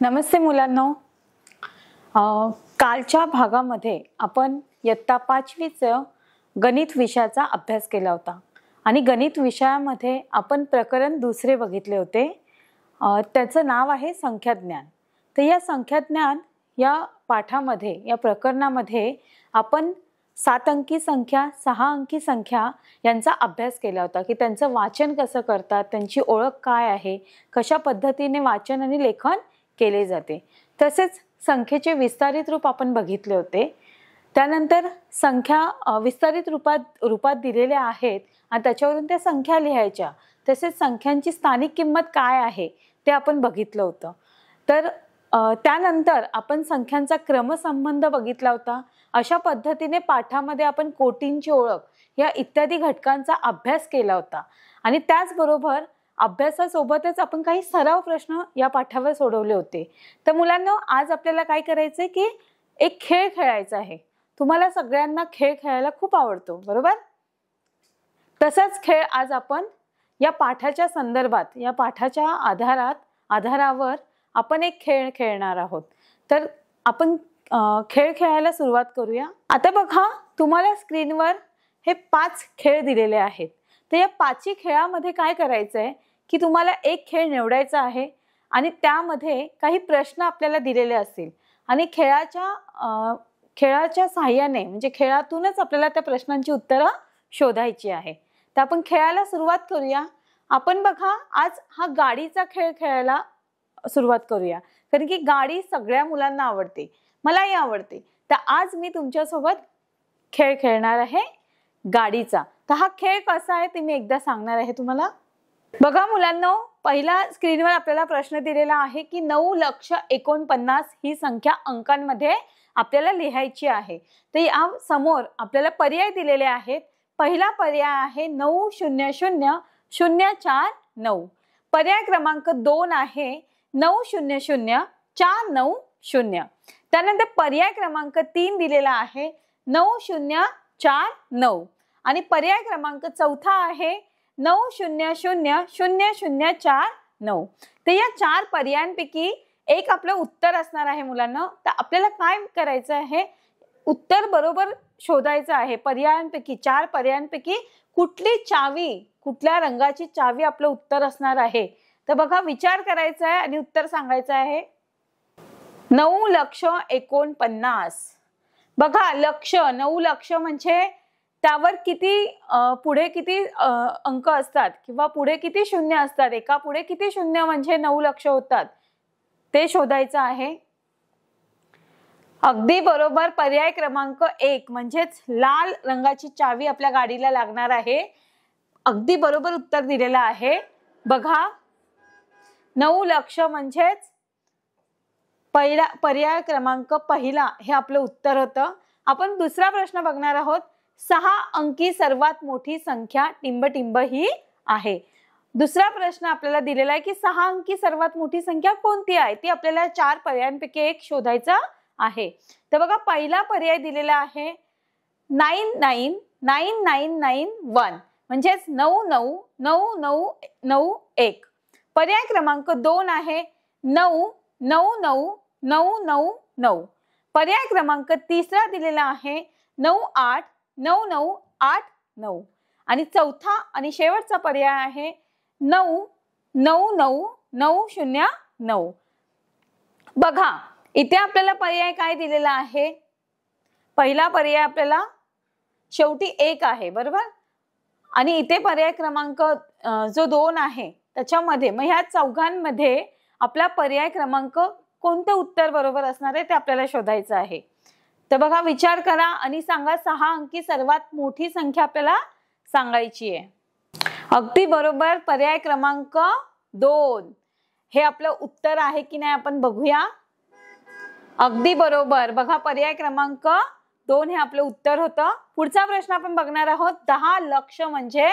नमस्ते मुलांनो. कालच्या भागामध्ये आपण इयत्ता 5वीचं गणित विषयाचा अभ्यास केला होता आणि गणित विषयामध्ये आपण प्रकरण दुसरे बघितले होते. त्याचं नाव आहे संख्याज्ञान. तर या संख्याज्ञान या पाठामध्ये या प्रकरणामध्ये आपण 7 अंकी संख्या 6 अंकी संख्या यांचा अभ्यास केला होता की त्यांचं वाचन कसं करतात, त्यांची ओळख काय आहे, कशा पद्धतीने वाचन आणि लेखन केले जाते. तसेच संख्येचे विस्तारित रूप आपण बघितले होते. त्यानंतर संख्या विस्तारित रूपात दिलेल्या आहेत आणि त्याच्यावरून त्या संख्या लिहायच्या. तसेच संख्यांची स्थानिक किंमत काय आहे ते आपण बघितलं होतं. तर त्यानंतर आपण संख्यांचा क्रमसंबंध बघितला होता. अशा पद्धतीने पाठामध्ये आपण कोटींची ओळख या इत्यादी घटकांचा अभ्यास केला होता आणि त्याचबरोबर अभ्यासासोबतच आपण काही सराव प्रश्न या पाठावर सोडवले होते. तर मुलांनो, आज आपल्याला काय करायचंय की एक खेळ खेळायचा आहे. तुम्हाला सगळ्यांना खेळ खेळायला खूप आवडतो, बरोबर? तसाच खेळ आज आपण या पाठाच्या संदर्भात, या पाठाच्या आधारावर आपण एक खेळ खेळणार आहोत. तर आपण खेळ खेळायला सुरुवात करूया. आता बघा, तुम्हाला स्क्रीनवर हे 5 खेळ दिलेले आहेत. तर या 5 खेळामध्ये काय करायचंय की तुम्हाला एक खेळ निवडायचा आहे आणि त्यामध्ये काही प्रश्न आपल्याला दिलेले असतील आणि खेळाच्या सहाय्याने म्हणजे खेळातूनच आपल्याला त्या प्रश्नांची उत्तरं शोधायची आहे. तर आपण खेळायला सुरुवात करूया. आपण बघा, आज हा गाडीचा खेळ खेळायला सुरुवात करूया, कारण की गाडी सगळ्या मुलांना आवडते, मलाही आवडते. तर आज मी तुमच्यासोबत खेळ खेळणार आहे गाडीचा. तर हा खेळ कसा आहे ते मी एकदा सांगणार आहे तुम्हाला. बघा मुलांनो, पहिला स्क्रीनवर आपल्याला प्रश्न दिलेला आहे की 9,49,00,000 ही संख्या अंकांमध्ये आपल्याला लिहायची आहे. तर या समोर आपल्याला पर्याय दिलेले आहेत. पहिला पर्याय आहे 900,049. पर्याय क्रमांक 2 आहे 900,490. त्यानंतर पर्याय क्रमांक 3 दिलेला आहे 9049 आणि पर्याय क्रमांक 4 आहे 900,00,049. तर या 4 पर्यायांपैकी एक आपलं उत्तर असणार आहे मुलांना. तर आपल्याला काय करायचं आहे, उत्तर बरोबर शोधायचं आहे. पर्यायांपैकी 4 पर्यायांपैकी कुठल्या रंगाची चावी आपलं उत्तर असणार आहे. तर बघा, विचार करायचा आहे आणि उत्तर सांगायचं आहे. 9,49,00,000. बघा, 9 लक्ष म्हणजे त्यावर पुढे किती अंक असतात किंवा पुढे किती शून्य असतात, एका पुढे किती शून्य म्हणजे 9 लक्ष होतात ते शोधायचं आहे. अगदी बरोबर. पर्याय क्रमांक 1 म्हणजेच लाल रंगाची चावी आपल्या गाडीला लागणार आहे. अगदी बरोबर उत्तर दिलेलं आहे. बघा, 9 लक्ष म्हणजेच पर्याय क्रमांक पहिला हे आपलं उत्तर होतं. आपण दुसरा प्रश्न बघणार आहोत. 6 अंकी सर्वात मोठी संख्या टिंबटिंब ही आहे. दुसरा प्रश्न आपल्याला दिलेला आहे की 6 अंकी सर्वात मोठी संख्या कोणती आहे, ती आपल्याला 4 पर्यायांपैकी एक शोधायचा आहे. तर बघा, पहिला पर्याय दिलेला आहे 999991 म्हणजेच 999991. पर्याय क्रमांक 2 आहे 999999. पर्याय क्रमांक 3 दिलेला आहे 989989 आणि चौथा आणि शेवटचा पर्याय आहे 999909. बघा, इथे आपल्याला पर्याय काय दिलेला आहे. पहिला पर्याय आपल्याला शेवटी 1 आहे, बरोबर. आणि इथे पर्याय क्रमांक जो 2 आहे त्याच्यामध्ये, मग ह्या चौघांमध्ये आपला पर्याय क्रमांक कोणतं उत्तर बरोबर असणार आहे ते आपल्याला शोधायचं आहे. तर बघा, विचार करा आणि सांगा. 6 अंकी सर्वात मोठी संख्या आपल्याला सांगायची आहे. अगदी बरोबर. पर्याय क्रमांक 2 हे आपलं उत्तर आहे की नाही आपण बघूया. अगदी बरोबर. बघा, पर्याय क्रमांक 2 हे आपलं उत्तर होतं. पुढचा प्रश्न आपण बघणार आहोत. 10 लक्ष म्हणजे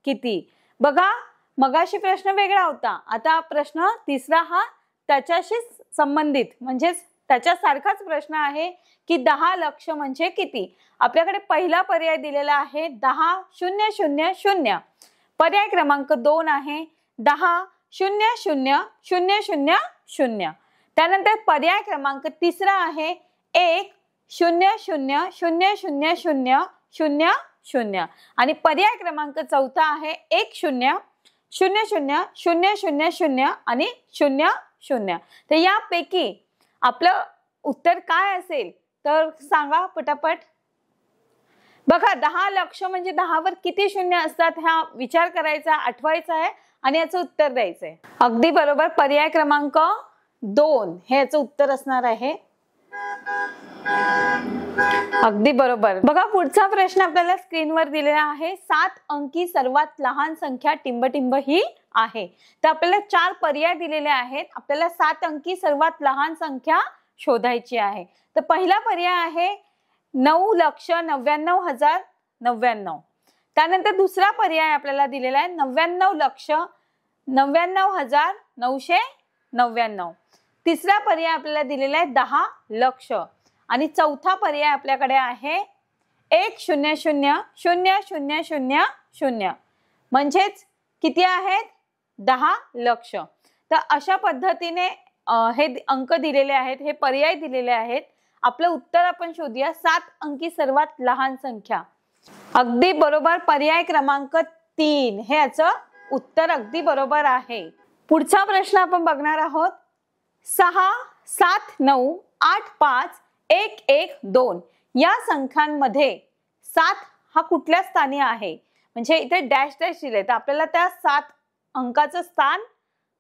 किती. बघा, मगाशी प्रश्न वेगळा होता, आता प्रश्न तिसरा हा त्याच्याशी संबंधित म्हणजेच त्याच्यासारखाच प्रश्न आहे की 10 लक्ष म्हणजे किती. आपल्याकडे पहिला पर्याय दिलेला आहे 10,000. पर्याय क्रमांक 2 आहे 10,000,000. त्यानंतर पर्याय क्रमांक तिसरा आहे 1 0 0 0 0 0 0 0 आणि पर्याय क्रमांक चौथा आहे 1 0 0 0 0 0 0 आणि 0 0. तर यापैकी आपलं उत्तर काय असेल तर सांगा पटापट. बघा 10 लक्ष म्हणजे 10 वर किती शून्य असतात हा विचार करायचा, आठवायचा आहे आणि याचं उत्तर द्यायचंय. अगदी बरोबर, पर्याय क्रमांक 2 हे याचं उत्तर असणार आहे. अगदी बरोबर. बघा पुढचा प्रश्न आपल्याला स्क्रीनवर दिलेला आहे. 7 अंकी सर्वात लहान संख्या टिंबटिंब ही आहे. तर आपल्याला 4 पर्याय दिलेले आहेत. आपल्याला 7 अंकी सर्वात लहान संख्या शोधायची आहे. तर पहिला पर्याय आहे 9,99,099. त्यानंतर दुसरा पर्याय आपल्याला दिलेला आहे 99,99,999. तिसरा पर्याय आपल्याला दिलेला आहे 10 लक्ष आणि चौथा पर्याय आपल्याकडे आहे 1,00,00,00,000 म्हणजेच किती आहेत 10 लक्ष. तर अशा पद्धतीने हे अंक दिलेले आहेत, हे पर्याय दिलेले आहेत. आपलं उत्तर आपण शोधूया. 7 अंकी सर्वात लहान संख्या. अगदी बरोबर, पर्याय क्रमांक 3 हे याचं उत्तर अगदी बरोबर आहे. पुढचा प्रश्न आपण बघणार आहोत. 6 7 9 8 5 1 1 2 या संख्यांमध्ये 7 हा कुठल्या स्थानी आहे. म्हणजे इथे डॅश डॅश दिले तर आपल्याला त्या 7 अंकाचं स्थान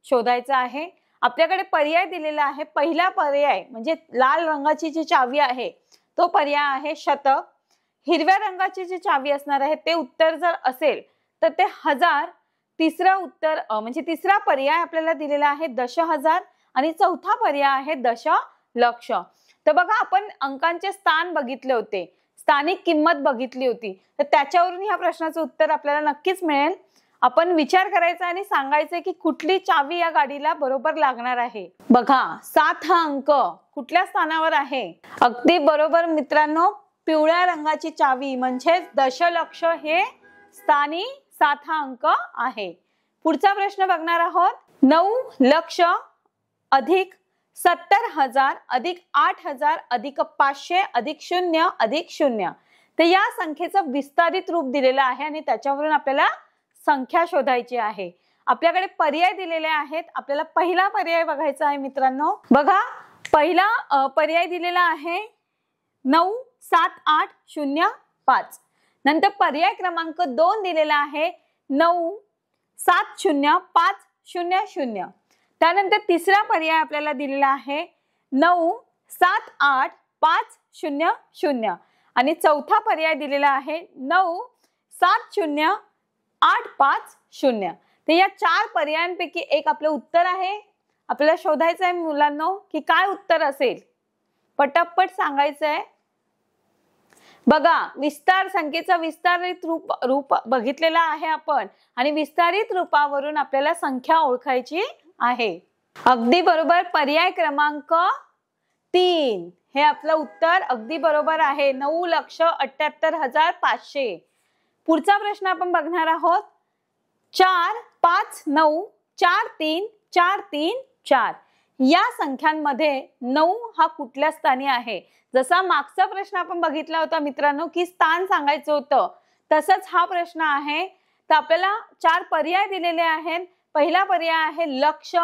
शोधायचं आहे. आपल्याकडे पर्याय दिलेला आहे. पहिला पर्याय म्हणजे लाल रंगाची जी चावी आहे तो पर्याय आहे शतक. हिरव्या रंगाची जी चावी असणार आहे ते उत्तर जर असेल तर ते 1000. तिसरा उत्तर म्हणजे तिसरा पर्याय आपल्याला दिलेला आहे दशहजार आणि चौथा पर्याय आहे दशलक्ष. तर बघा आपण अंकांचे स्थान बघितले होते, स्थानिक किंमत बघितली होती, तर त्याच्यावरून ह्या प्रश्नाचं उत्तर आपल्याला नक्कीच मिळेल. आपण विचार करायचा आणि सांगायचं की कुठली चावी या गाडीला बरोबर लागणार आहे. बघा 7 हा अंक कुठल्या स्थानावर आहे. अगदी बरोबर मित्रांनो, पिवळ्या रंगाची चावी म्हणजे दशलक्ष हे स्थानी 7 हा अंक आहे. पुढचा प्रश्न बघणार आहोत. 9 लक्ष अधिक 70,000 अधिक 8,000 अधिक 500 अधिक 0 अधिक 0. तर या संख्येचं विस्तारित रूप दिलेलं आहे आणि त्याच्यावरून आपल्याला संख्या शोधायची आहे. आपल्याकडे पर्याय दिलेले आहेत. आपल्याला पहिला पर्याय बघायचा आहे मित्रांनो. बघा पहिला पर्याय दिलेला आहे 9 7 8 0 5. नंतर पर्याय क्रमांक 2 दिलेला आहे 9 7 0 5 0 0. त्यानंतर तिसरा पर्याय आपल्याला दिलेला आहे 9 7 8 5 0 0 आणि चौथा पर्याय दिलेला आहे 9 7 0 8 5 0. तर या 4 पर्यायांपैकी एक आपलं उत्तर आहे. आपल्याला शोधायचं आहे मुलांनो की काय उत्तर असेल. पटापट सांगायचं आहे. बघा विस्तार संख्येचा विस्तारित रूप बघितलेला आहे आपण आणि विस्तारित रूपावरून आपल्याला संख्या ओळखायची आहे. अगदी बरोबर, पर्याय क्रमांक 3 हे आपलं उत्तर अगदी बरोबर आहे. 9,78,500. पुढचा प्रश्न आपण बघणार आहोत. 4 5 9 4 3 4 3 4 या संख्यांमध्ये 9 हा कुठल्या स्थानी आहे. जसा मागचा प्रश्न आपण बघितला होता मित्रांनो की स्थान सांगायचं होतं, तसंच हा प्रश्न आहे. तर आपल्याला 4 पर्याय दिलेले आहेत. पहिला पर्याय आहे लक्ष,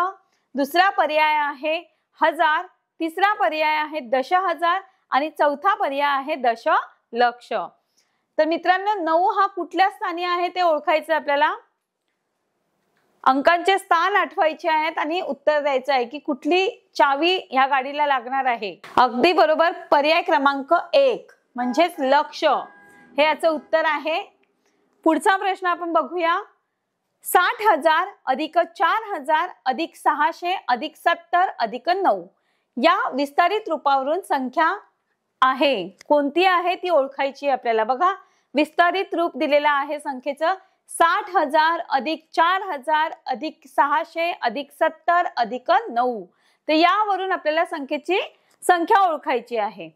दुसरा पर्याय आहे 1000, तिसरा पर्याय आहे दशहजार आणि चौथा पर्याय आहे दशलक्ष. तर मित्रांनो 9 हा कुठल्या स्थानी आहे ते ओळखायचं आपल्याला. अंकांचे स्थान आठवायचे आहेत आणि उत्तर द्यायचं आहे की कुठली चावी या गाडीला लागणार आहे. अगदी बरोबर, पर्याय क्रमांक 1 म्हणजेच लक्ष हे याचं उत्तर आहे. पुढचा प्रश्न आपण बघूया. 60,000 अधिक 4,000 अधिक 600 अधिक 70 अधिक 9 या विस्तारित रूपावरून संख्या आहे. कोणती आहे ती ओळखायची आपल्याला. बघा विस्तारित रूप दिलेलं आहे संख्येचं 60,000 अधिक 4,000 अधिक 600 अधिक 70 अधिक 9. तर यावरून आपल्याला संख्येची संख्या ओळखायची आहे.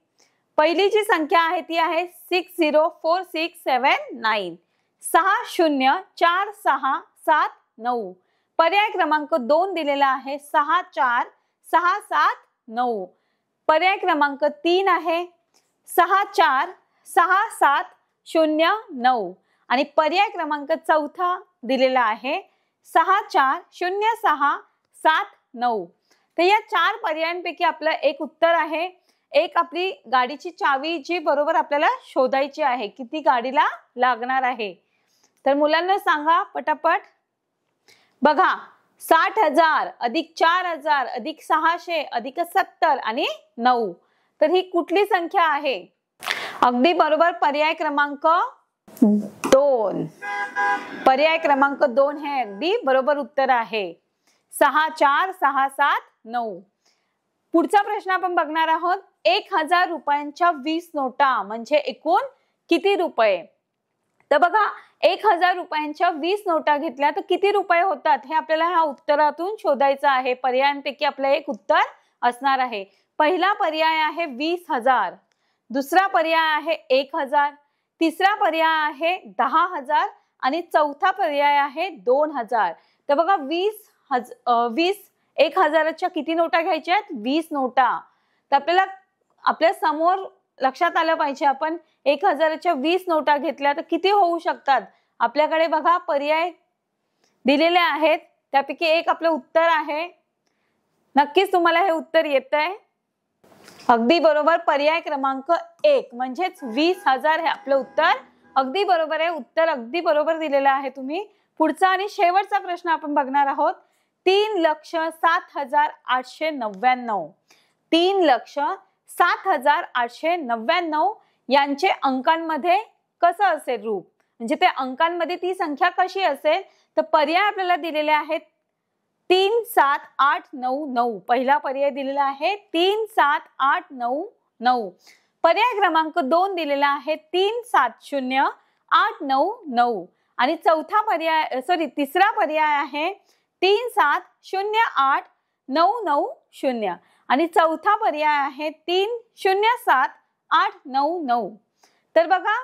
पहिली जी संख्या आहे ती आहे 604679. 604679. पर्याय क्रमांक 2 दिलेला आहे 6467 9. पर्याय क्रमांक 3 आहे 646709 आणि पर्याय क्रमांक 4 दिलेला आहे 640679. तर या 4 पर्यायांपैकी आपलं एक उत्तर आहे. एक आपली गाडीची चावी जी बरोबर आपल्याला शोधायची आहे, किती गाडीला लागणार आहे. तर मुलांना सांगा पटापट. बघा 60,000 अधिक 4,000 अधिक 600 अधिक 70 आणि 9. तर ही कुठली संख्या आहे? अगदी बरोबर पर्याय क्रमांक 2. पर्याय क्रमांक 2 हे अगदी बरोबर उत्तर आहे. 646709. पुढचा प्रश्न आपण बघणार आहोत. 1000 रुपयांच्या 20 नोटा म्हणजे एकूण किती रुपये? तर बघा 1000 रुपयांच्या 20 नोटा घेतल्या तर किती रुपये होतात हे आपल्याला ह्या उत्तरातून शोधायचं आहे. पर्यायांपैकी आपलं एक उत्तर असणार आहे. पहिला पर्याय आहे 20,000, दुसरा पर्याय आहे 1000, तिसरा पर्याय आहे 10,000 आणि चौथा पर्याय आहे 2,000. तर बघा 1000च्या किती नोटा घ्यायच्या आहेत? 20 नोटा. तर आपल्याला आपल्या समोर लक्षात आलं पाहिजे आपण 1000च्या 20 नोटा घेतल्या तर किती होऊ शकतात. आपल्याकडे बघा पर्याय दिलेले आहेत, त्यापैकी एक आपलं उत्तर आहे. नक्कीच तुम्हाला हे उत्तर येतंय. अगदी बरोबर पर्याय क्रमांक 1 म्हणजेच 20,000 हे आपलं उत्तर अगदी बरोबर आहे. उत्तर अगदी बरोबर दिलेलं आहे तुम्ही. पुढचा आणि शेवटचा प्रश्न आपण बघणार आहोत. 3,07,899. 3,07,899 यांचे अंकांमध्ये कसं असेल रूप, म्हणजे ते अंकांमध्ये ती संख्या कशी असेल? तर पर्याय आपल्याला दिलेले आहेत 37899. पहिला पर्याय दिलेला आहे 37899. पर्याय क्रमांक 2 दिलेला आहे 370,899 आणि तिसरा पर्याय आहे 370,899 आणि चौथा पर्याय आहे 307,899. तर बघा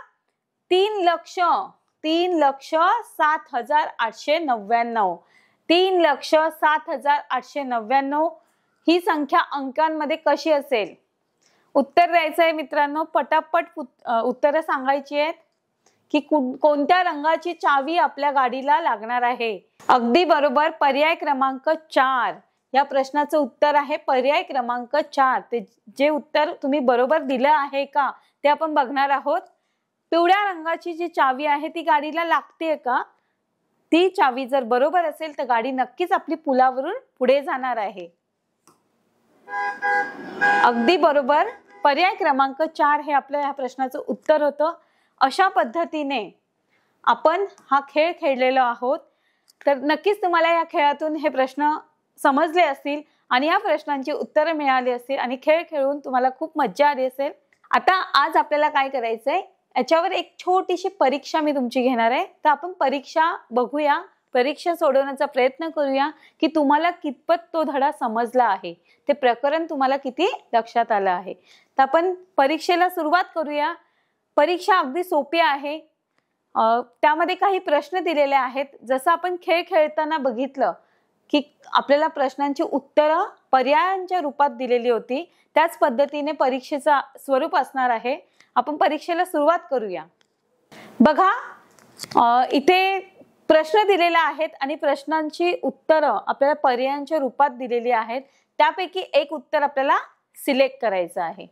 3,07,899 3,07,899 ही संख्या अंकांमध्ये कशी असेल? उत्तर द्यायचं आहे मित्रांनो. पटापट उत्तरं सांगायची आहेत की कोणत्या रंगाची चावी आपल्या गाडीला लागणार आहे. अगदी बरोबर पर्याय क्रमांक 4 या प्रश्नाचं उत्तर आहे. पर्याय क्रमांक 4. ते जे उत्तर तुम्ही बरोबर दिलं आहे का ते आपण बघणार आहोत. पिवळ्या रंगाची जी चावी आहे ती गाडीला लागते का? ती चावी जर बरोबर असेल तर गाडी नक्कीच आपली पुलावरून पुढे जाणार आहे. अगदी बरोबर पर्याय क्रमांक 4 हे आपल्या ह्या प्रश्नाचं उत्तर होतं. अशा पद्धतीने आपण हा खेळ खेळलेलो आहोत. तर नक्कीच तुम्हाला या खेळातून हे प्रश्न समजले असतील आणि या प्रश्नांची उत्तरं मिळाली असतील आणि खेळ खेळून तुम्हाला खूप मज्जा आली असेल. आता आज आपल्याला काय करायचंय, याच्यावर एक छोटीशी परीक्षा मी तुमची घेणार आहे. तर आपण परीक्षा बघूया, परीक्षा सोडवण्याचा प्रयत्न करूया की तुम्हाला कितपत तो धडा समजला आहे, ते प्रकरण तुम्हाला किती लक्षात आलं आहे. तर आपण परीक्षेला सुरुवात करूया. परीक्षा अगदी सोपी आहे. त्यामध्ये काही प्रश्न दिलेले आहेत. जसं आपण खेळ खेळताना बघितलं की आपल्याला प्रश्नांची उत्तरं पर्यायांच्या रूपात दिलेली होती, त्याच पद्धतीने परीक्षेचा स्वरूप असणार आहे. आपण परीक्षेला सुरुवात करूया. बघा इथे प्रश्न दिलेले आहेत आणि प्रश्नांची उत्तरं आपल्याला पर्यायांच्या रूपात दिलेली आहेत. त्यापैकी एक उत्तर आपल्याला सिलेक्ट करायचं आहे.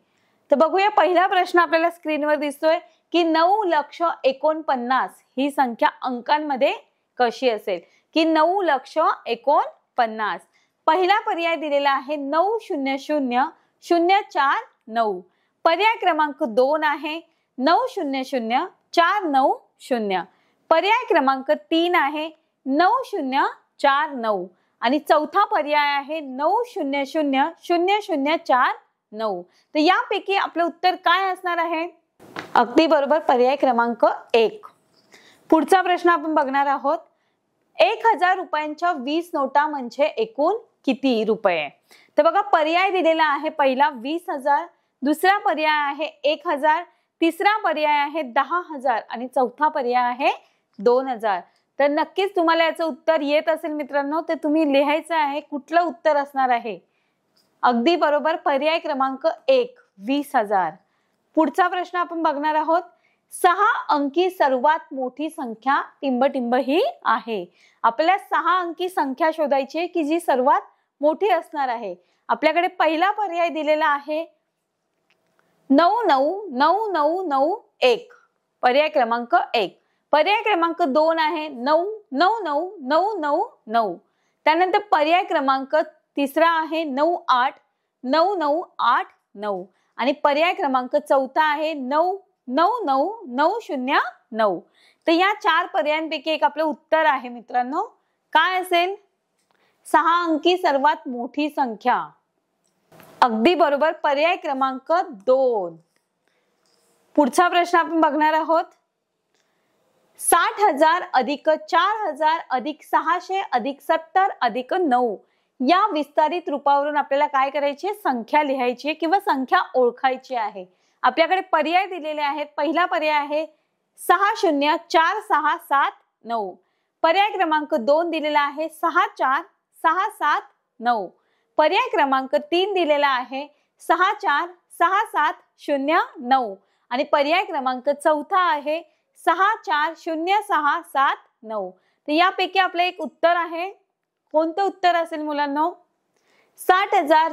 तर बघूया पहिला प्रश्न आपल्याला स्क्रीनवर दिसतोय की 9,49,00,000 ही संख्या अंकांमध्ये कशी असेल की 9,49,00,000. पहिला पर्याय दिलेला आहे 9,00,049. पर्याय क्रमांक 2 आहे 9,00,490. पर्याय क्रमांक 3 आहे 9,049 आणि चौथा पर्याय आहे 9,00,00,049. तर यापैकी आपलं उत्तर काय असणार आहे? अगदी बरोबर पर्याय क्रमांक 1. पुढचा प्रश्न आपण बघणार आहोत. 1000 रुपयांच्या 20 नोटा म्हणजे एकूण किती रुपये? तर बघा पर्याय दिलेला आहे पहिला 20,000, दुसरा पर्याय आहे 1000, तिसरा पर्याय आहे 10,000 आणि चौथा पर्याय आहे 2,000. तर नक्कीच तुम्हाला याचं उत्तर येत असेल मित्रांनो, तर तुम्ही लिहायचं आहे कुठलं उत्तर असणार आहे. अगदी बरोबर. पर्याय क्रमांक 1 20,000. पुढचा प्रश्न आपण बघणार आहोत. 6 अंकी सर्वात मोठी संख्या टिंबटिंब ही आहे. आपल्याला 6 अंकी संख्या शोधायची आहे की जी सर्वात मोठी असणार आहे. आपल्याकडे पहिला पर्याय दिलेला आहे 999991. पर्याय क्रमांक 1. पर्याय क्रमांक 2 आहे 999999. त्यानंतर पर्याय क्रमांक तिसरा आहे 989989 आणि पर्याय क्रमांक चौथा आहे 999909. तर या 4 पर्यायांपैकी एक आपलं उत्तर आहे मित्रांनो. काय असेल? 6 अंकी सर्वात मोठी संख्या. अगदी बरोबर. पर्याय क्रमांक 2. पुढचा प्रश्न आपण बघणार आहोत. 60,000 अधिक 4,000 अधिक 600 अधिक 70 अधिक 9 या विस्तारित रूपावरून आपल्याला काय करायची? संख्या लिहायची किंवा संख्या ओळखायची आहे. आपल्याकडे पर्याय दिलेले आहेत. पहिला पर्याय आहे 604679. पर्याय क्रमांक 2 दिलेला आहे 64679. पर्याय क्रमांक 3 दिलेला आहे 646709 आणि पर्याय क्रमांक चौथा आहे 640679. तर यापैकी आपलं एक उत्तर आहे. कोणतं उत्तर असेल मुलांनो? 60,000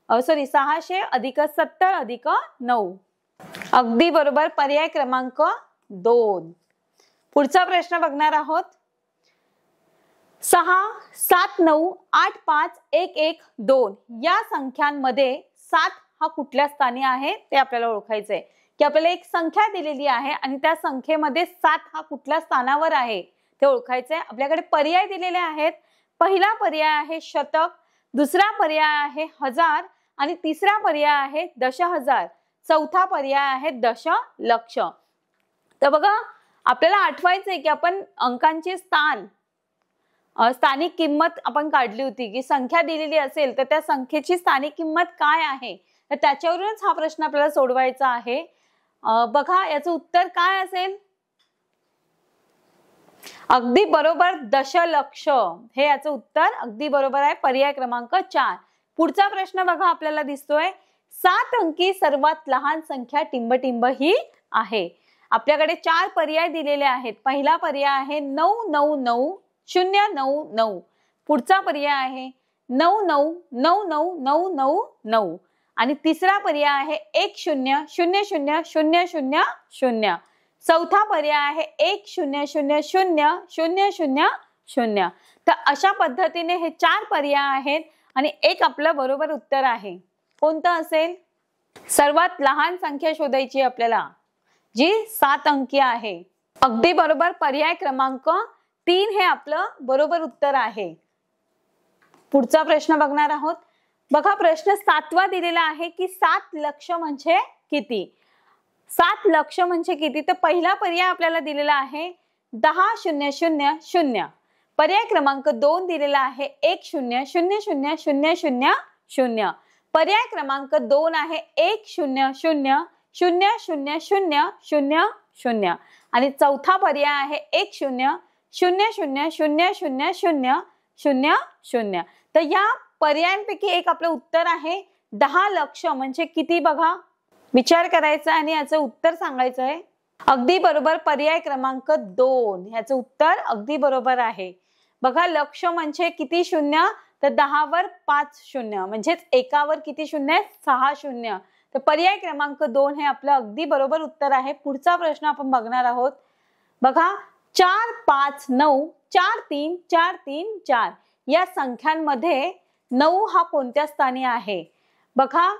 600 अधिक 70 अधिक 9. अगदी बरोबर. पर्याय क्रमांक 2. पुढचा प्रश्न बघणार आहोत. 6 7 9 8 5 1 1 2 या संख्यांमध्ये 7 हा कुठल्या स्थानी आहे ते आपल्याला ओळखायचंय. की आपल्याला एक संख्या दिलेली आहे आणि त्या संख्येमध्ये 7 हा कुठल्या स्थानावर आहे ते ओळखायचंय. आपल्याकडे पर्याय दिलेले आहेत. पहिला पर्याय आहे शतक, दुसरा पर्याय आहे हजार आणि तिसरा पर्याय आहे दशहजार, चौथा पर्याय आहे दशलक्ष. तर बघा, आपल्याला आठवायचंय की आपण अंकांची स्थानिक किंमत आपण काढली होती की संख्या दिलेली असेल तर त्या संख्येची स्थानिक किंमत काय आहे, तर त्याच्यावरूनच हा प्रश्न आपल्याला सोडवायचा आहे. बघा याचं उत्तर काय असेल? अगदी बरोबर, दशलक्ष हे याचं उत्तर अगदी बरोबर आहे. पर्याय क्रमांक 4. पुढचा प्रश्न बघा आपल्याला दिसतोय. 7 अंकी सर्वात लहान संख्या टिंबटिंब ही आहे. आपल्याकडे 4 पर्याय दिलेले आहेत. पहिला पर्याय आहे 999099. पुढचा पर्याय आहे 999999 आणि तिसरा पर्याय आहे 10000000. चौथा पर्याय आहे 10000000. तर अशा पद्धतीने हे 4 पर्याय आहेत आणि एक आपलं बरोबर उत्तर आहे. कोणतं असेल? सर्वात लहान संख्या शोधायची आपल्याला जी 7 अंकी आहे. अगदी बरोबर. पर्याय क्रमांक 3 हे आपलं बरोबर उत्तर आहे. पुढचा प्रश्न बघणार आहोत. बघा, प्रश्न 7वा दिलेला आहे की 7 लक्ष म्हणजे किती? 7 लक्ष म्हणजे किती? तर पहिला पर्याय आपल्याला दिलेला आहे 10,000,000. पर्याय क्रमांक 2 दिलेला आहे 10,000,000. पर्याय क्रमांक 2 आहे 1,000,000,000 आणि चौथा पर्याय आहे 1,000,000,000,000. तर या पर्यायांपैकी एक आपलं उत्तर आहे 10 लक्ष म्हणजे किती? बघा, विचार करायचा आणि याचं उत्तर सांगायचं आहे. अगदी बरोबर. पर्याय क्रमांक 2 याचं उत्तर अगदी बरोबर आहे. बघा, लक्ष म्हणजे किती शून्य? तर 10 वर 5 शून्य म्हणजेच एकावर किती शून्य? 6 शून्य. तर पर्याय क्रमांक 2 हे आपलं अगदी बरोबर उत्तर आहे. पुढचा प्रश्न आपण बघणार आहोत. बघा, 4 5 9 4 3 4 3 4 या संख्यांमध्ये 9 हा कोणत्या स्थानी आहे? बघा,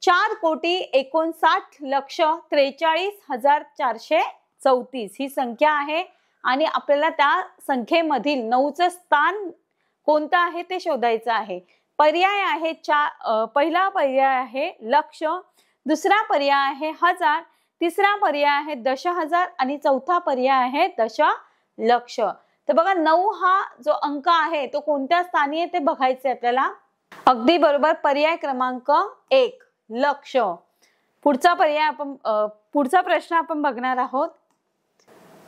4,43,43,434 ही संख्या आहे आणि आपल्याला त्या संख्येमधील 9चं स्थान कोणतं आहे ते शोधायचं आहे. पर्याय आहे पहिला पर्याय आहे लक्ष, दुसरा पर्याय आहे हजार, तिसरा पर्याय आहे दशहजार आणि चौथा पर्याय आहे दशलक्ष. तर बघा, 9 हा जो अंक आहे तो कोणत्या स्थानी आहे ते बघायचे आपल्याला. अगदी बरोबर. पर्याय क्रमांक 1 लक्ष. पुढचा प्रश्न आपण बघणार आहोत.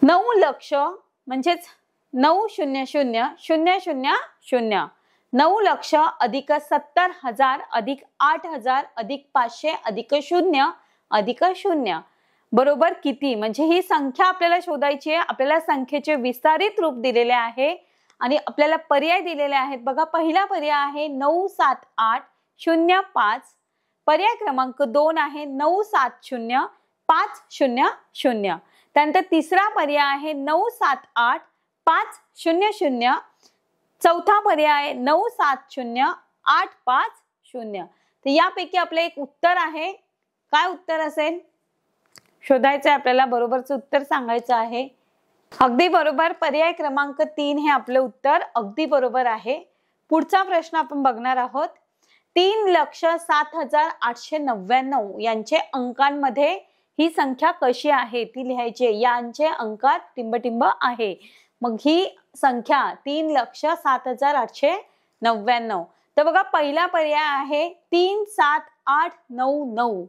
9 लक्ष म्हणजेच 9,000,000,000. 9,00,000 अधिक 70,000 अधिक 8,000 अधिक 500 अधिक 0 अधिक 0 बरोबर किती? म्हणजे ही संख्या आपल्याला शोधायची आहे. आपल्याला संख्येचे विस्तारित रूप दिलेले आहे आणि आपल्याला पर्याय दिलेले आहेत. बघा, पहिला पर्याय आहे 97805. पर्याय क्रमांक 2 आहे 9705000. त्यानंतर तिसरा पर्याय आहे 9785000. चौथा पर्याय आहे 9708550. तर यापैकी आपलं एक उत्तर आहे. काय उत्तर असेल शोधायचं आहे आपल्याला, बरोबरचं उत्तर सांगायचं आहे. अगदी बरोबर, पर्याय क्रमांक 3 हे आपलं उत्तर अगदी बरोबर आहे. पुढचा प्रश्न आपण बघणार आहोत. 3,07,899 यांचे अंकांमध्ये ही संख्या कशी आहे ती लिहायची. यांचे अंकात टिंबटिंब आहे. मग ही संख्या 3,07,899. तर बघा, पहिला पर्याय आहे 37899.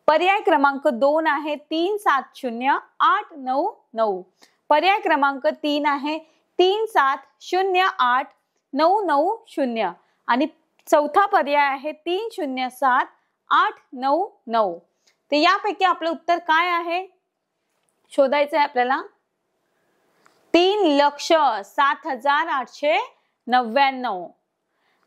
पर्याय क्रमांक 2 आहे 370,899. पर्याय क्रमांक 3 आहे 3708990 आणि चौथा पर्याय आहे 307,899. तर यापैकी आपलं उत्तर काय आहे शोधायचं आहे आपल्याला. 3,07,899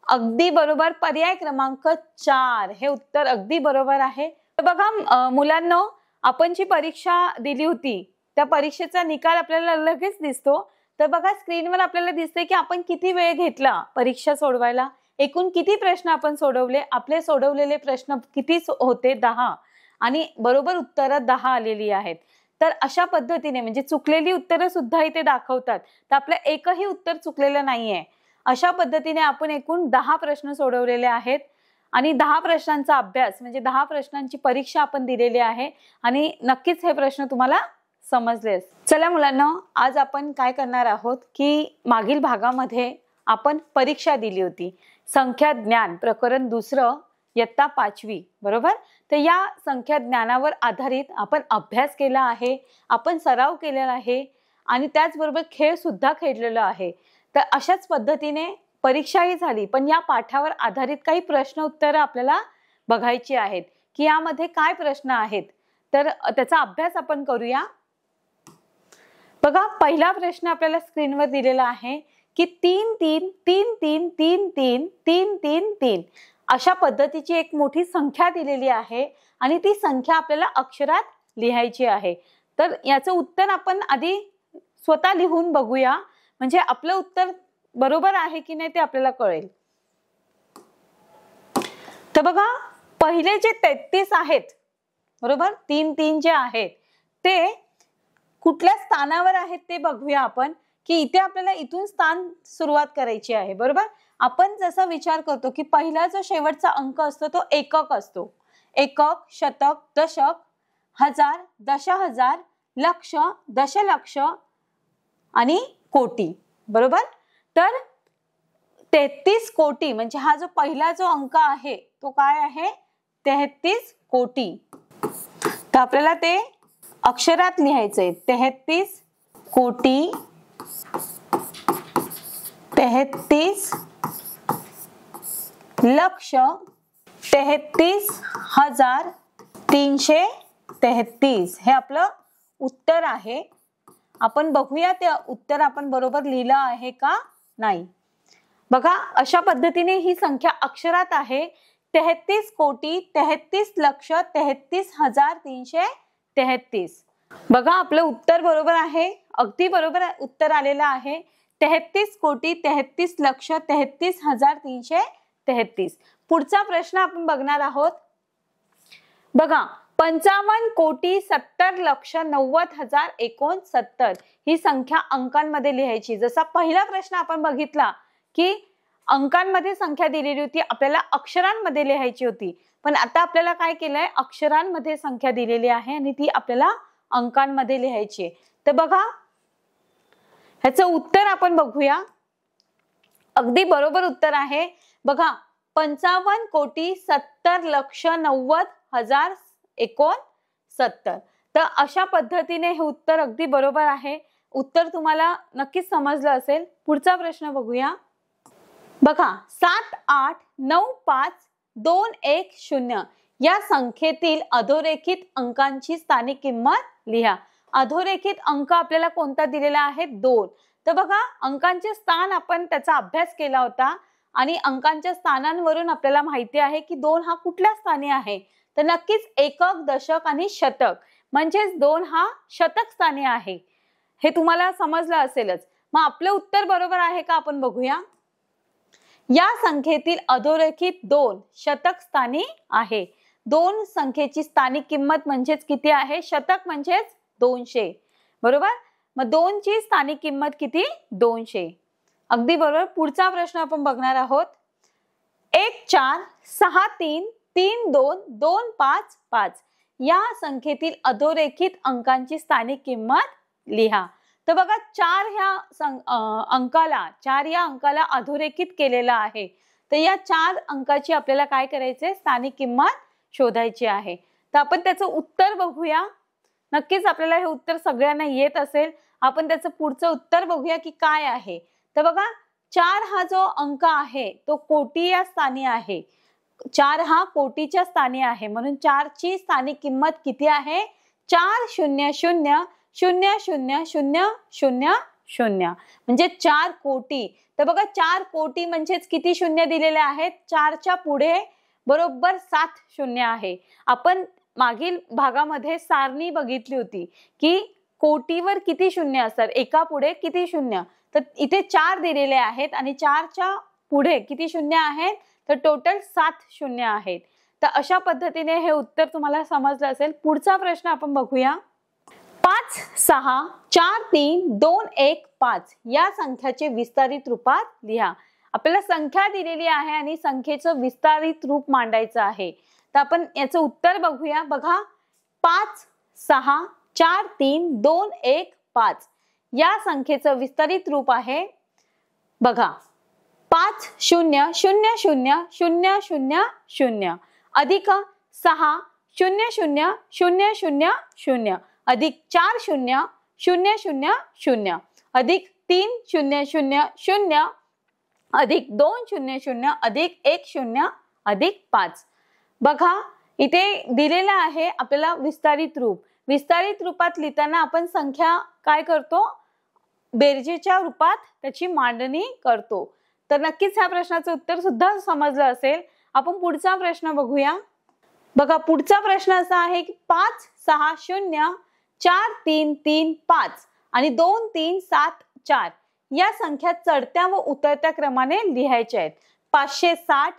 अगदी बरोबर. पर्याय क्रमांक 4 हे उत्तर अगदी बरोबर आहे. तर बघा मुलांनो, आपण जी परीक्षा दिली होती त्या परीक्षेचा निकाल आपल्याला लगेच दिसतो. तर बघा, स्क्रीनवर आपल्याला दिसते की आपण किती वेळ घेतला परीक्षा सोडवायला, एकूण किती प्रश्न आपण सोडवले. आपले सोडवलेले प्रश्न किती होते? 10 आणि बरोबर उत्तरं 10 आलेली आहेत. तर अशा पद्धतीने म्हणजे चुकलेली उत्तरं सुद्धा इथे दाखवतात. तर आपलं एकही उत्तर चुकलेलं नाहीये. अशा पद्धतीने आपण एकूण 10 प्रश्न सोडवलेले आहेत आणि 10 प्रश्नांचा अभ्यास म्हणजे 10 प्रश्नांची परीक्षा आपण दिलेली आहे आणि नक्कीच हे प्रश्न तुम्हाला समजले. चला मुलांना, आज आपण काय करणार आहोत की मागील भागामध्ये आपण परीक्षा दिली होती, संख्या ज्ञान प्रकरण 2 इयत्ता 5वी, बरोबर. तर या संख्या ज्ञानावर आधारित आपण अभ्यास केला आहे, आपण सराव केलेला आहे आणि त्याचबरोबर खेळ सुद्धा खेळलेला आहे. तर अशाच पद्धतीने परीक्षाही झाली, पण या पाठावर आधारित काही प्रश्न उत्तर आपल्याला बघायची आहेत की यामध्ये काय प्रश्न आहेत. तर त्याचा अभ्यास आपण करूया. बघा, पहिला प्रश्न आपल्याला स्क्रीनवर दिलेला आहे की 3 3 3 3 3 3 3 3 3 अशा पद्धतीची एक मोठी संख्या दिलेली आहे आणि ती संख्या आपल्याला अक्षरात लिहायची आहे. तर याचं उत्तर आपण आधी स्वतः लिहून बघूया, म्हणजे आपलं उत्तर बरोबर आहे की नाही ते आपल्याला कळेल. तर बघा, पहिले जे 33 आहेत, बरोबर, 3 3 जे आहेत ते कुठल्या स्थानावर आहेत ते बघूया आपण. की इथे आपल्याला इथून स्थान सुरुवात करायची आहे, बरोबर. आपण जसा विचार करतो की पहिला जो शेवटचा अंक असतो तो एकक असतो. एकक, शतक, दशक, हजार, दशहजार, लक्ष, दशलक्ष आणि कोटी, बरोबर. तर 33 कोटी म्हणजे हा जो पहिला जो अंक आहे तो काय आहे? 33 कोटी. तर आपल्याला ते अक्षरात लिहायचंय. 33 कोटी, 33 लक्ष, 33,333 हे आपलं उत्तर आहे. आपण बघूया ते उत्तर आपण बरोबर लिहिलं आहे का नाही. बघा, अशा पद्धतीने ही संख्या अक्षरात आहे. 33 कोटी, 33 लक्ष, 33,333. बघा, आपलं उत्तर बरोबर आहे. अगदी बरोबर उत्तर आलेलं आहे. 33 कोटी, 33 लक्ष, 33,333. पुढचा प्रश्न आपण बघणार आहोत. बघा, 55 कोटी 70 लक्ष 90,069 ही संख्या अंकांमध्ये लिहायची. जसा पहिला प्रश्न आपण बघितला की अंकांमध्ये संख्या दिलेली होती, आपल्याला अक्षरांमध्ये लिहायची होती. पण आता आपल्याला काय केलंय, अक्षरांमध्ये संख्या दिलेली आहे आणि ती आपल्याला अंकांमध्ये लिहायची. तर बघा, ह्याचं उत्तर आपण बघूया. अगदी बरोबर उत्तर आहे. बघा, 55 कोटी 70 लक्ष 90,069. तर अशा पद्धतीने हे उत्तर अगदी बरोबर आहे. उत्तर तुम्हाला नक्कीच समजलं असेल. पुढचा प्रश्न बघूया. बघा 7 8 9 5 2 1 0 या संख्येतील अधोरेखित अंकांची स्थानिक किंमत लिहा। अधोरेखित अंक आपल्याला कोणता दिलेला आहे 2। तर बघा अंकांचे स्थान आपण त्याचा अभ्यास केला होता आणि अंकांच्या स्थानांवरून आपल्याला माहिती आहे की 2 हा कुठल्या स्थानी आहे। तर नक्कीच एकक, दशक आणि शतक, म्हणजेच 2 हा शतक स्थानी आहे। हे तुम्हाला समजलं असेलच। मग आपलं उत्तर बरोबर आहे का आपण बघूया। या संख्येतील अधोरेखित 2 शतक स्थानी आहे। 2 संख्येची स्थानिक किंमत म्हणजेच किती आहे, शतक म्हणजेच 200, बरोबर। मग 2 ची स्थानिक किंमत किती, 200, अगदी बरोबर। पुढचा प्रश्न आपण बघणार आहोत। 1 4 6 3 3 2 2 5 5 या संख्येतील अधोरेखित अंकांची स्थानिक किंमत लिहा। तर बघा 4 या अंकाला अधोरेखित केलेला आहे। तर या 4 अंकाची आपल्याला काय करायचे, स्थानिक किंमत शोधायची आहे। तर आपण त्याचं उत्तर बघूया। नक्कीच आपल्याला हे उत्तर सगळ्यांना येत असेल। आपण त्याचं पुढचं उत्तर बघूया की काय आहे। तर बघा 4 हा जो अंक आहे तो कोटी या स्थानी आहे। 4 हा कोटीच्या स्थानी आहे, म्हणून 4 ची स्थानिक किंमत किती आहे, 4 0 0 0 0 0 0 0 म्हणजे 4 कोटी। तर बघा 4 कोटी म्हणजेच किती शून्य दिलेले आहेत, 4 च्या पुढे बरोबर 7 शून्य आहे। आपण मागील भागामध्ये सारणी बघितली होती की कोटीवर किती शून्य असतात, एका पुढे किती शून्य। तर इथे 4 दिलेले आहेत आणि 4 च्या पुढे किती शून्य आहेत, तर टोटल 7 शून्य आहेत। तर अशा पद्धतीने हे उत्तर तुम्हाला समजलं असेल। पुढचा प्रश्न आपण बघूया। 5 6 4 3 2 1 5 या संख्याचे विस्तारित रूपात लिहा। आपल्याला संख्या दिलेली आहे आणि संख्येचं विस्तारित रूप मांडायचं आहे। तर आपण याचं उत्तर बघूया। बघा 5 6 4 3 2 1 5 या संख्येचं विस्तारित रूप आहे बघा 5 0 0 0 0 0 0 अधिक 6 0 0 0 0 0 अधिक 4 0 0 0 0 अधिक 3 0 0 0 अधिक 2 0 0 अधिक 1 0 अधिक 5। बघा इथे दिलेला आहे आपल्याला विस्तारित रूप। विस्तारित रूपात लिहिताना आपण संख्या काय करतो, बेरजेच्या रूपात त्याची मांडणी करतो। तर नक्कीच ह्या प्रश्नाचं उत्तर सुद्धा समजलं असेल। आपण पुढचा प्रश्न बघूया। बघा पुढचा प्रश्न असा आहे की 5 6 0 4 3 3 5 आणि 2 3 7 4 या संख्या चढत्या व उतरत्या क्रमाने लिहायच्या आहेत। 560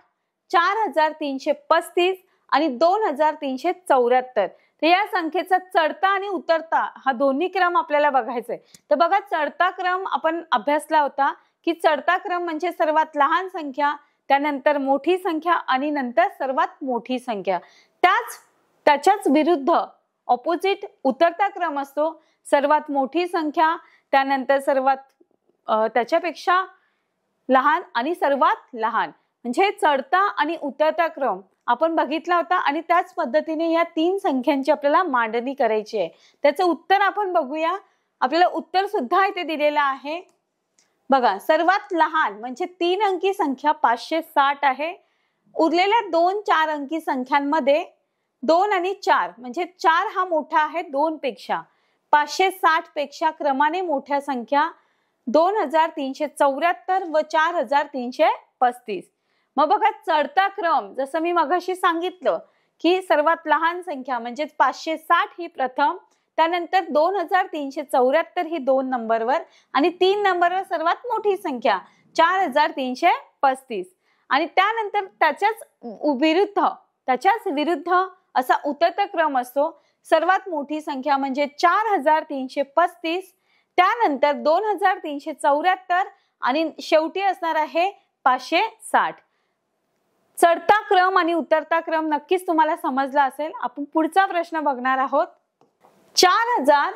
4335 आणि 2374। तर या संख्येचा चढता आणि उतरता हा दोन्ही क्रम आपल्याला बघायचा आहे। तर बघा चढता क्रम आपण अभ्यासला होता की चढता क्रम म्हणजे सर्वात लहान संख्या, त्यानंतर मोठी संख्या आणि नंतर सर्वात मोठी संख्या। त्याच्याच विरुद्ध ऑपोजिट उतरता क्रम असतो, सर्वात मोठी संख्या, त्यानंतर सर्वात त्याच्यापेक्षा लहान आणि सर्वात लहान। म्हणजे चढता आणि उतरता क्रम आपण बघितला होता आणि त्याच पद्धतीने या 3 संख्यांची आपल्याला मांडणी करायची आहे। त्याचं उत्तर आपण बघूया। आपल्याला उत्तर सुद्धा इथे दिलेलं आहे बघा। सर्वात लहान म्हणजे 3 अंकी संख्या 560 आहे। उरलेल्या 2 4 अंकी संख्यांमध्ये 2 आणि 4 म्हणजे 4 हा मोठा आहे 2 पेक्षा। 560 पेक्षा क्रमाने मोठ्या संख्या 2374 व 4335। मग बघा चढता क्रम जसं मी मगाशी सांगितलं की सर्वात लहान संख्या म्हणजे 560 ही प्रथम, त्यानंतर 2374 ही 2 नंबरवर आणि 3 नंबरवर सर्वात मोठी संख्या 4335 आणि त्यानंतर त्याच्याच विरुद्ध असा उतरता क्रम असतो। सर्वात मोठी संख्या म्हणजे 4335, त्यानंतर 2374 आणि शेवटी असणार आहे 560। चढता क्रम आणि उतरता क्रम नक्कीच तुम्हाला समजला असेल। आपण पुढचा प्रश्न बघणार आहोत। 4000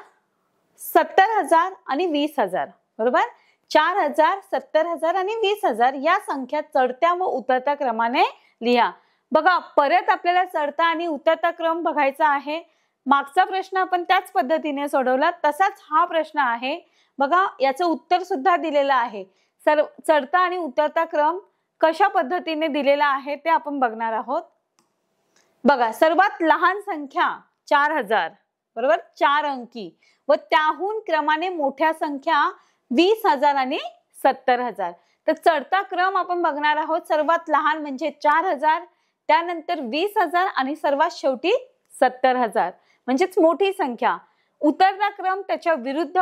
70000 आणि 20000, बरोबर। 4000 70000 आणि 20000 या संख्या चढत्या व उतरत्या क्रमाने लिहा। बघा परत आपल्याला चढता आणि उतरता क्रम बघायचा आहे। मागचा प्रश्न आपण त्याच पद्धतीने सोडवला, तसाच हा प्रश्न आहे बघा। याचं उत्तर सुद्धा दिलेलं आहे। चढता आणि उतरता क्रम कशा पद्धतीने दिलेला आहे ते आपण बघणार आहोत। बघा, सर्वात लहान संख्या 4000, बरोबर, 4 अंकी, व त्याहून क्रमाने मोठ्या संख्या 20000 आणि 70000। तर चढता क्रम आपण बघणार आहोत। सर्वात लहान म्हणजे 4000, त्यानंतर 20000 आणि सर्वात शेवटी 70000 म्हणजेच मोठी संख्या। उतरता क्रम त्याच्या विरुद्ध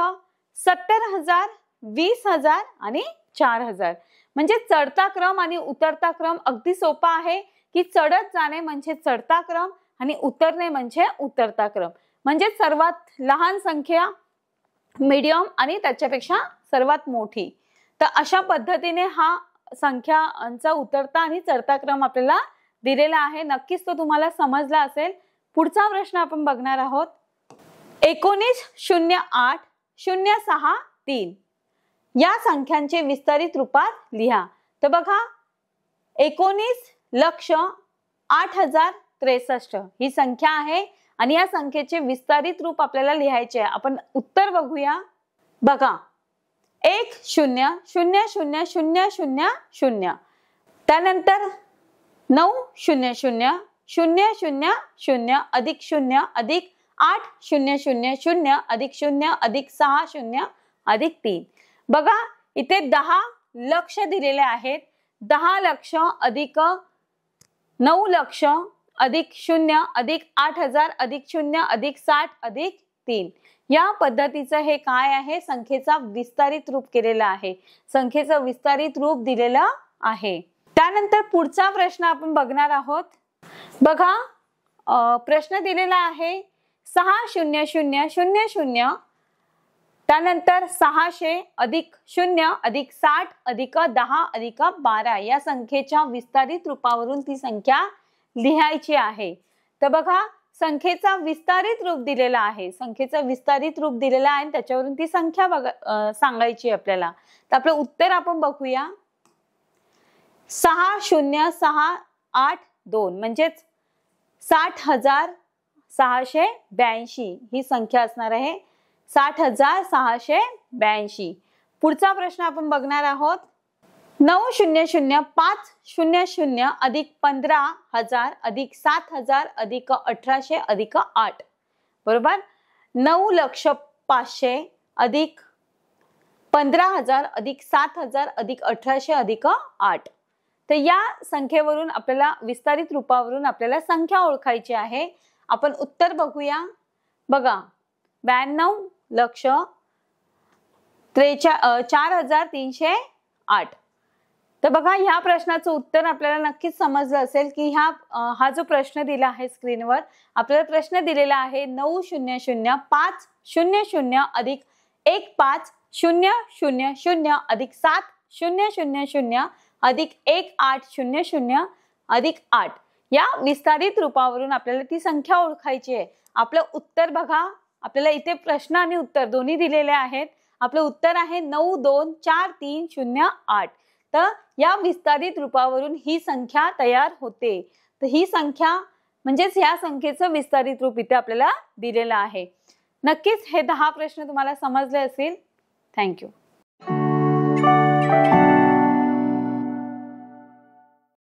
70000, 20000 आणि 4000। म्हणजे चढता क्रम आणि उतरता क्रम अगदी सोपा आहे की चढत जाणे म्हणजे चढता क्रम आणि उतरणे म्हणजे उतरता क्रम। म्हणजे सर्वात लहान संख्या, मीडियम आणि त्याच्यापेक्षा सर्वात मोठी। तर अशा पद्धतीने हा संख्यांचा उतरता आणि चढता क्रम आपल्याला दिलेला आहे। नक्कीच तो तुम्हाला समजला असेल। पुढचा प्रश्न आपण बघणार आहोत। 190806 या संख्यांचे विस्तारित रूपात लिहा। तर बघा, 19,08,063 ही संख्या आहे आणि या संख्येचे विस्तारित रूप आपल्याला लिहायचे आहे। आपण उत्तर बघूया। बघा, 10000000, त्यानंतर 9000000 अधिक 0 अधिक 8000 अधिक 0 अधिक 60 अधिक 3। बघा, इथे 10 लक्ष दिलेले आहेत। 10 लक्ष अधिक 9 लक्ष अधिक 0 अधिक 8000 अधिक 0 अधिक 60 अधिक 3। या पद्धतीचं हे काय आहे, संख्येचा विस्तारित रूप केलेला आहे। संख्येचं विस्तारित रूप दिलेलं आहे। त्यानंतर पुढचा प्रश्न आपण बघणार आहोत। बघा, प्रश्न दिलेला आहे 60000, त्यानंतर 600 अधिक 0 अधिक 60 अधिक 10 अधिक 12 या संख्येच्या विस्तारित रूपावरून ती संख्या लिहायची आहे। तर बघा, संख्येचा विस्तारित रूप दिलेला आहे। संख्येचं विस्तारित रूप दिलेला आहे आणि त्याच्यावरून ती संख्या सांगायची आपल्याला। तर आपलं उत्तर आपण बघूया। 60682 म्हणजेच 60682 ही संख्या असणार आहे। 60682। पुढचा प्रश्न आपण बघणार आहोत। 9000500 अधिक 15000 अधिक 7000 अधिक 1800 अधिक 8, बरोबर। 9,05,000 अधिक 15000 अधिक 7000 अधिक 1800 अधिक 8। तर या संख्येवरून आपल्याला विस्तारित रूपावरून आपल्याला संख्या ओळखायची आहे। आपण उत्तर बघूया। बघा, 92,43,8। तर बघा, ह्या प्रश्नाचं उत्तर आपल्याला नक्कीच समजलं असेल की हा जो प्रश्न दिला आहे स्क्रीनवर, आपल्याला प्रश्न दिलेला आहे 9000500 अधिक 15,000 अधिक 7,000 अधिक 1800 अधिक 8 या विस्तारित रूपावरून आपल्याला ती संख्या ओळखायची आहे। आपलं उत्तर बघा, आपल्याला इथे प्रश्न आणि उत्तर दोन्ही दिलेले आहेत। आपलं उत्तर आहे 924308। तर या विस्तारित रूपावरून ही संख्या तयार होते। तर ही संख्या म्हणजेच या संख्येचं विस्तारित रूप इथे आपल्याला दिलेलं आहे। नक्कीच हे 10 प्रश्न तुम्हाला समजले असतील। थँक्यू।